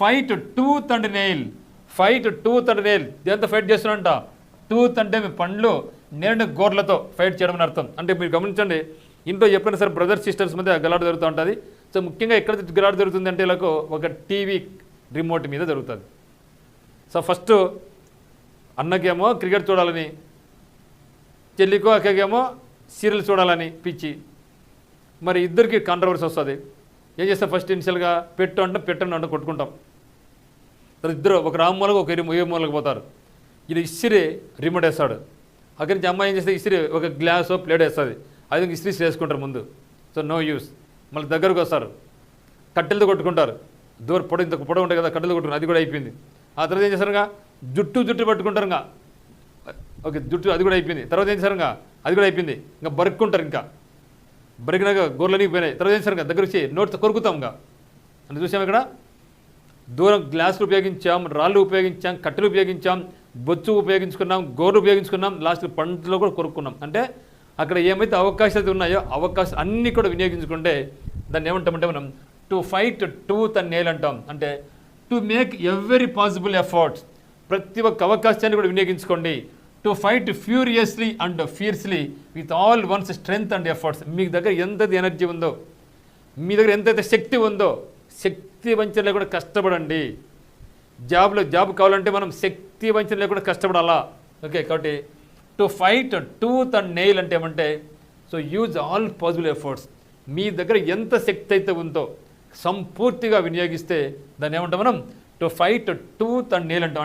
Fight tooth and nail. Fight tooth and nail. దేంతో fight చేస్తున్నారంట? Tooth అంటే మీ పండ్లు, నేరుడు గోర్లతో ఫైట్ చేయడం అని అర్థం. అంటే మీరు గమనించండి, ఇంట్లో ఎప్పుడైనా సరే బ్రదర్స్ సిస్టర్స్ మధ్య గలాట జరుగుతూ ఉంటుంది. సో ముఖ్యంగా ఎక్కడ గలాట జరుగుతుంది అంటే ఇలా ఒక టీవీ రిమోట్ మీద జరుగుతుంది. సో ఫస్ట్ అన్నకేమో క్రికెట్ చూడాలని, చెల్లికో అక్కకేమో సీరియల్ చూడాలని పిచ్చి. మరి ఇద్దరికి కాంట్రవర్సీ వస్తుంది. ఏం చేస్తాం? ఫస్ట్ ఇనిషియల్గా పెట్టండి అంటే కొట్టుకుంటాం. తర్వాత ఇద్దరు ఒక రామ్మూలకు ఒక ఏ మూలకు పోతారు. ఇది ఇసిరి రిమోట్ వేస్తాడు. అక్కడి నుంచి అమ్మాయి ఏం చేస్తే ఇసిరి ఒక గ్లాసో ప్లేట్ వేస్తుంది. అది ఇస్త్రీ వేసుకుంటారు ముందు. So no use. మళ్ళీ దగ్గరకు వస్తారు, కట్టెలతో కొట్టుకుంటారు. పొడవు ఇంత పొడవు ఉంటాయి కదా, కట్టెలతో కొట్టుకుంటారు. అది కూడా అయిపోయింది. ఆ తర్వాత ఏం చేస్తారుగా జుట్టు పట్టుకుంటారు. ఇంకా ఓకే జుట్టు అది కూడా అయిపోయింది. తర్వాత ఏం చేశారు? అది కూడా అయిపోయింది. ఇంకా బరుక్కుంటారు. ఇంకా బరికినాక గోర్లనికి పోయినాయి. తర్వాత ఏం చేశారు? దగ్గర వచ్చి నోటితో కొరుకుతాం. ఇంకా అంటే చూసాము ఇక్కడ దూరం గ్లాసులు ఉపయోగించాం, రాళ్ళు ఉపయోగించాం, కట్టెలు ఉపయోగించాం, బొచ్చు ఉపయోగించుకున్నాం, గోర్లు ఉపయోగించుకున్నాం, లాస్ట్ పంటలో కూడా కొరుక్కున్నాం. అంటే అక్కడ ఏమైతే అవకాశాలు ఉన్నాయో అవకాశాలు అన్నీ కూడా వినియోగించుకుంటే దాన్ని ఏమంటామంటే మనం to fight tooth and nail అంటాం. అంటే to make every possible efforts. ప్రతి ఒక్క అవకాశాన్ని కూడా వినియోగించుకోండి. To fight furiously and fiercely with all one's strength and efforts. మీ దగ్గర ఎంతది ఎనర్జీ ఉందో, మీ దగ్గర ఎంతైతే శక్తి ఉందో, శక్తి వంచన లేకుండా కష్టపడండి. జాబ్ కావాలంటే మనం శక్తి వంచన లేకుండా కష్టపడాలా. ఓకే, కాబట్టి to fight tooth and nail అంటే ఏమంటే so use all possible efforts. మీ దగ్గర ఎంత శక్తి అయితే ఉందో సంపూర్తిగా వినియోగిస్తే దాన్ని ఏమంటాం మనం to fight tooth and nail అంటాం.